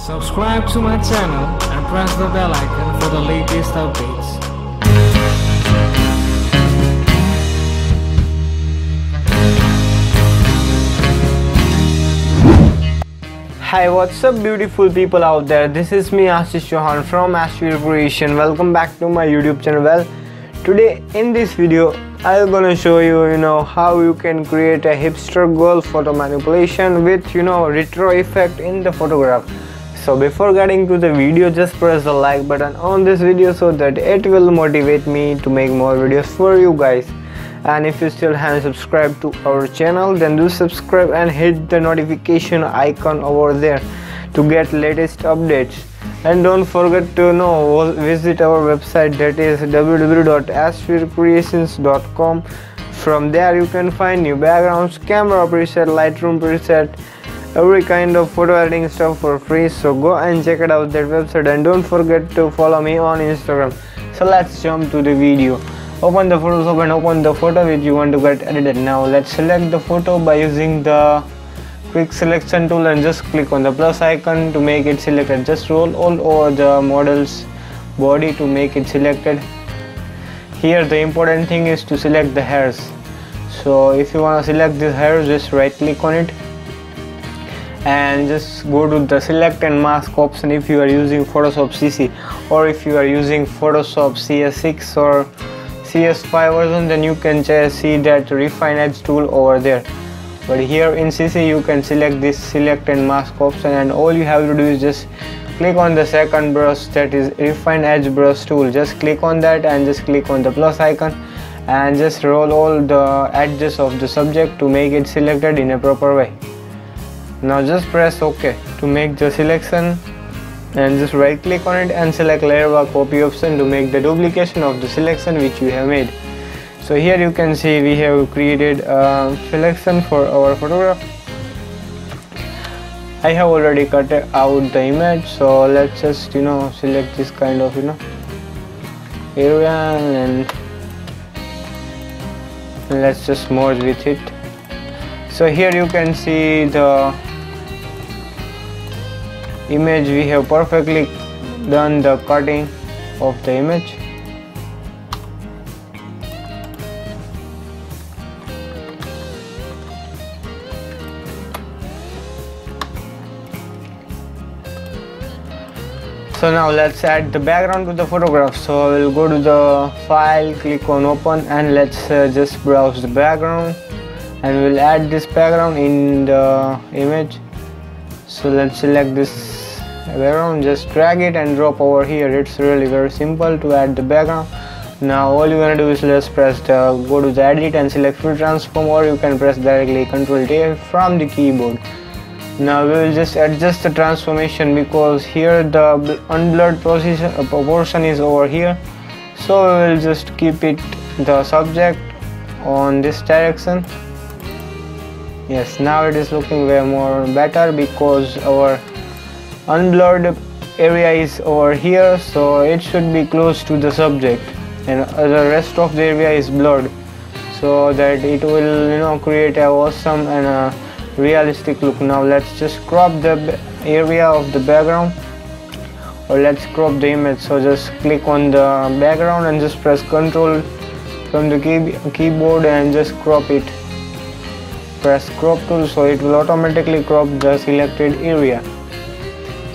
Subscribe to my channel and press the bell icon for the latest updates. Hi, what's up beautiful people out there? This is me Ashish from Ashvircreations. Welcome back to my YouTube channel. Well, today in this video I'm gonna show you how you can create a hipster girl photo manipulation with retro effect in the photograph. So before getting to the video, just press the like button on this video so that it will motivate me to make more videos for you guys. And if you still haven't subscribed to our channel, then do subscribe and hit the notification icon over there to get latest updates. And don't forget to visit our website, that is www.ashvircreations.com. From there you can find new backgrounds, camera preset, lightroom preset, every kind of photo editing stuff for free. So go and check it out that website, and don't forget to follow me on Instagram. So let's jump to the video. Open the Photoshop and open the photo which you want to get edited. Now let's select the photo by using the quick selection tool and just click on the plus icon to make it selected. Just roll all over the model's body to make it selected. Here the important thing is to select the hairs. So if you want to select this hair, just right click on it and just go to the select and mask option if you are using Photoshop CC, or if you are using Photoshop CS6 or CS5 version, then you can just see that refine edge tool over there. But here in CC you can select this select and mask option, and all you have to do is just click on the second brush, that is refine edge brush tool. Just click on that and just click on the plus icon and just roll all the edges of the subject to make it selected in a proper way. Now just press OK to make the selection, and just right click on it and select layer bar copy option to make the duplication of the selection which you have made. So here you can see we have created a selection for our photograph. I have already cut out the image, so let's just select this kind of area and let's just merge with it. So here you can see the image. We have perfectly done the cutting of the image. So now let's add the background to the photograph. So we'll go to the file, click on open, and let's just browse the background, and we'll add this background in the image. So let's select this background, just drag it and drop over here. It's really very simple to add the background. Now all you're gonna do is just go to the edit and select free transform, or you can press directly Ctrl D from the keyboard. Now we will just adjust the transformation because here the unblurred proportion is over here. So we will just keep it the subject on this direction. Yes, now it is looking way more better because our unblurred area is over here, so it should be close to the subject, and the rest of the area is blurred, so that it will create a awesome and a realistic look. Now let's just crop the area of the background, or let's crop the image. So just click on the background and just press Ctrl from the keyboard and just crop it. Press crop tool, so it will automatically crop the selected area.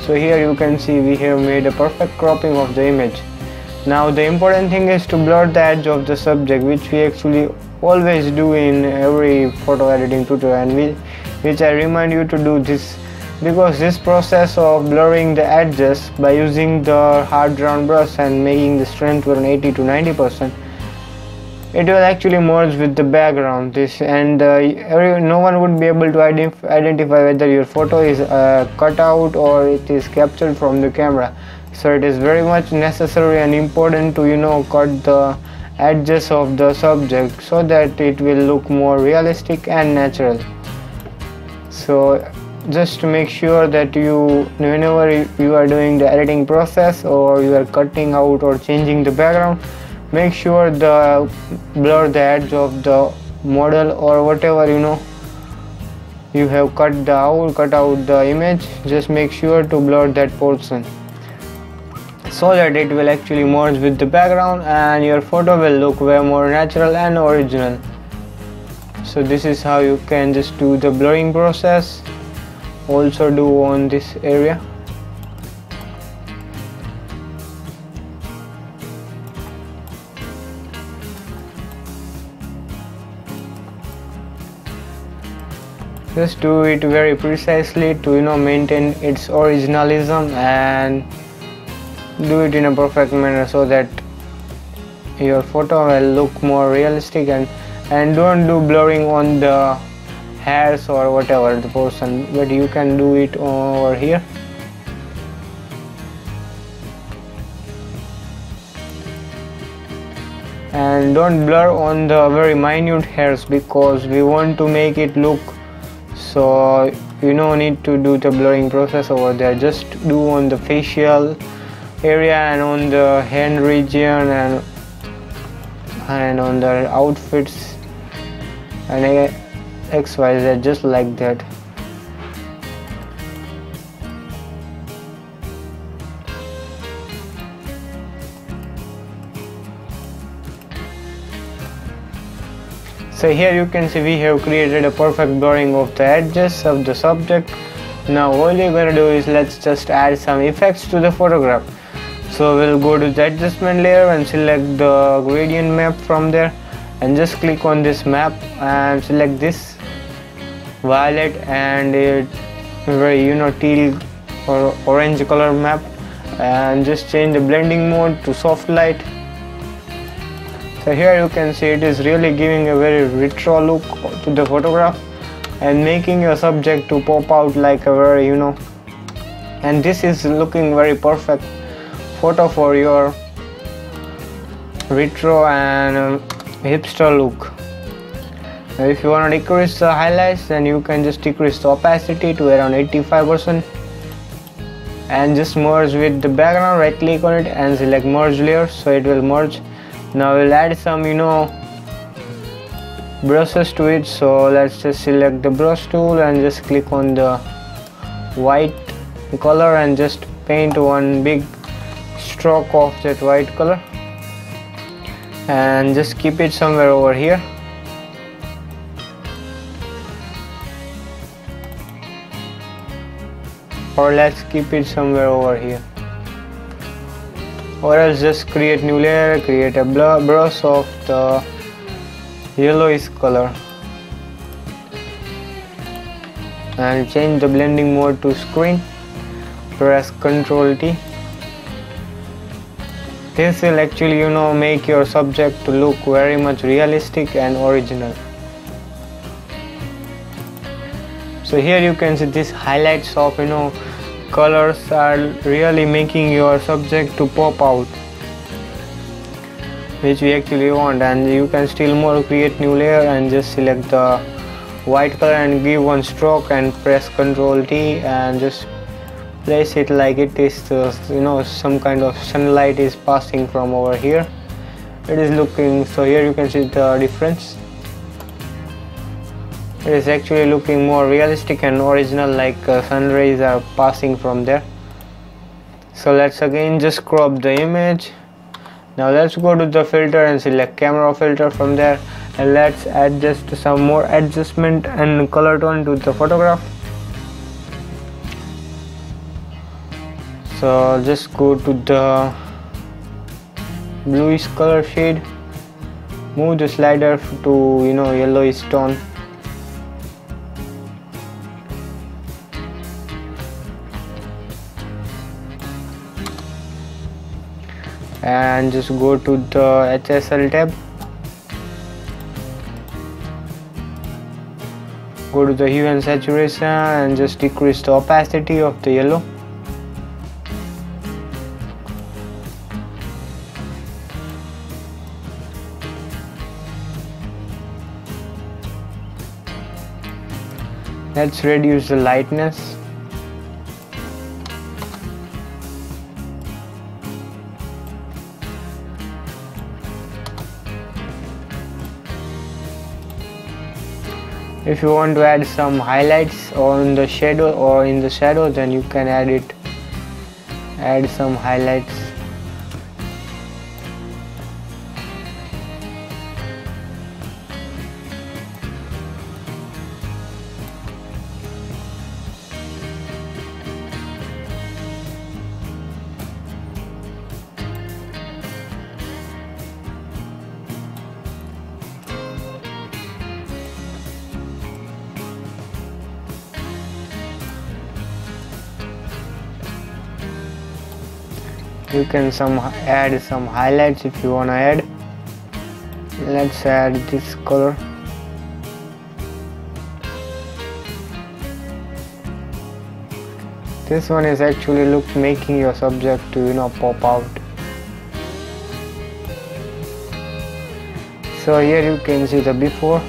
So here you can see we have made a perfect cropping of the image. Now the important thing is to blur the edge of the subject, which we actually always do in every photo editing tutorial, and which I remind you to do this, because this process of blurring the edges by using the hard round brush and making the strength around 80 to 90%, it will actually merge with the background. No one would be able to identify whether your photo is cut out or it is captured from the camera. So it is very much necessary and important to cut the edges of the subject so that it will look more realistic and natural. So just to make sure that whenever you are doing the editing process, or you are cutting out or changing the background, make sure blur the edge of the model or whatever you have cut out the image, just make sure to blur that portion so that it will actually merge with the background and your photo will look way more natural and original. So this is how you can just do the blurring process. Also do on this area. Just do it very precisely to maintain its originalism, and do it in a perfect manner so that your photo will look more realistic, and don't do blurring on the hairs or whatever the person, but you can do it over here. And don't blur on the very minute hairs because we want to make it look, so you don't need to do the blurring process over there. Just do on the facial area and on the hand region and on the outfits and XYZ, just like that. So here you can see we have created a perfect blurring of the edges of the subject. Now all you're gonna do is let's just add some effects to the photograph. So we'll go to the adjustment layer and select the gradient map from there, and just click on this map and select this violet and a very teal or orange color map, and just change the blending mode to soft light. So here you can see it is really giving a very retro look to the photograph and making your subject to pop out like a very and this is looking very perfect photo for your retro and hipster look. Now if you want to decrease the highlights, then you can just decrease the opacity to around 85% and just merge with the background. Right click on it and select merge layer, so it will merge. Now we'll add some brushes to it, so let's just select the brush tool and just click on the white color and just paint one big stroke of that white color and just keep it somewhere over here. Or let's keep it somewhere over here, or else just create new layer, create a brush of the yellowish color and change the blending mode to screen. Press Ctrl T. This will actually make your subject to look very much realistic and original. So here you can see these highlights of colors are really making your subject to pop out, which we actually want. And you can still more create new layer and just select the white color and give one stroke and press Ctrl T and just place it like it is some kind of sunlight is passing from over here. It is looking, so here you can see the difference. It is actually looking more realistic and original, like sun rays are passing from there. So let's again just crop the image. Now let's go to the filter and select camera filter from there, and let's add just some more adjustment and color tone to the photograph. So just go to the bluish color shade, move the slider to yellowish tone, and just go to the HSL tab, go to the hue and saturation and just decrease the opacity of the yellow. Let's reduce the lightness. If you want to add some highlights on the shadow or in the shadow, then you can add some highlights. You can add some highlights if you want to add. Let's add this color. This one is actually making your subject to pop out. So here you can see the before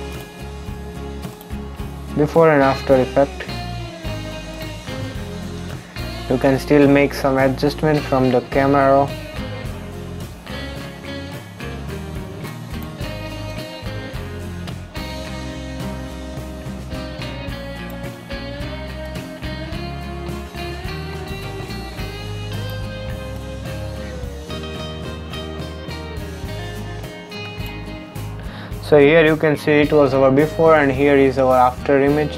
and after effect. You can still make some adjustment from the camera. So here you can see it was our before and here is our after image.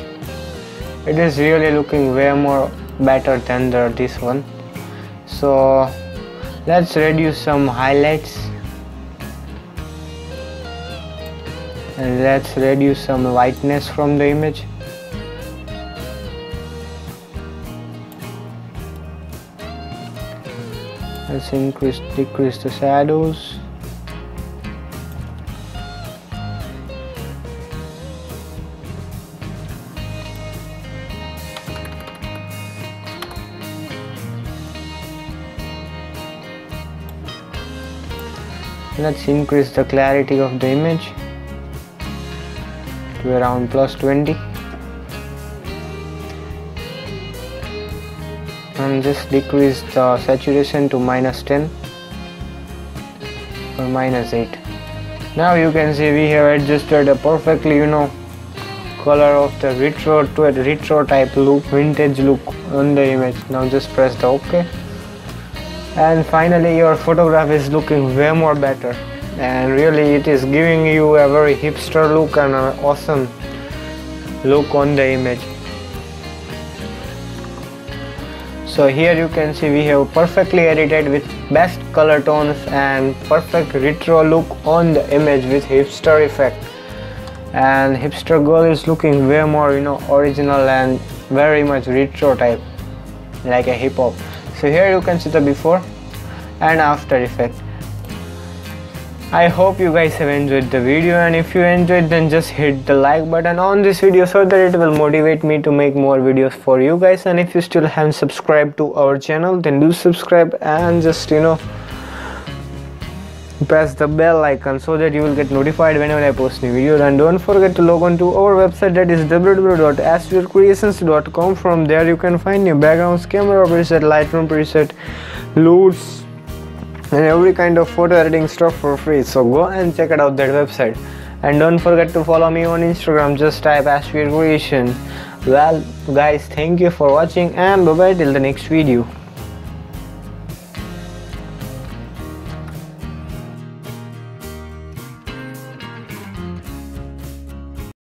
It is really looking way more better than this one. So let's reduce some highlights and let's reduce some whiteness from the image. Let's decrease the shadows. Let's increase the clarity of the image to around +20 and just decrease the saturation to -10 or -8. Now you can see we have adjusted a perfectly color of the retro to a retro type look, vintage look on the image. Now just press the OK. And finally your photograph is looking way more better, and really it is giving you a very hipster look and an awesome look on the image. So here you can see we have perfectly edited with best color tones and perfect retro look on the image with hipster effect, and hipster girl is looking way more original and very much retro type, like a hip hop. So here you can see the before and after effect. I hope you guys have enjoyed the video, and if you enjoyed then just hit the like button on this video so that it will motivate me to make more videos for you guys. And if you still haven't subscribed to our channel, then do subscribe and just press the bell icon so that you will get notified whenever I post new videos. And don't forget to log on to our website, that is www.ashvircreations.com. From there you can find your backgrounds, camera preset, lightroom preset, loots and every kind of photo editing stuff for free. So go and check it out, that website. And don't forget to follow me on Instagram, just type ashvircreations. Well guys, thank you for watching and bye bye till the next video.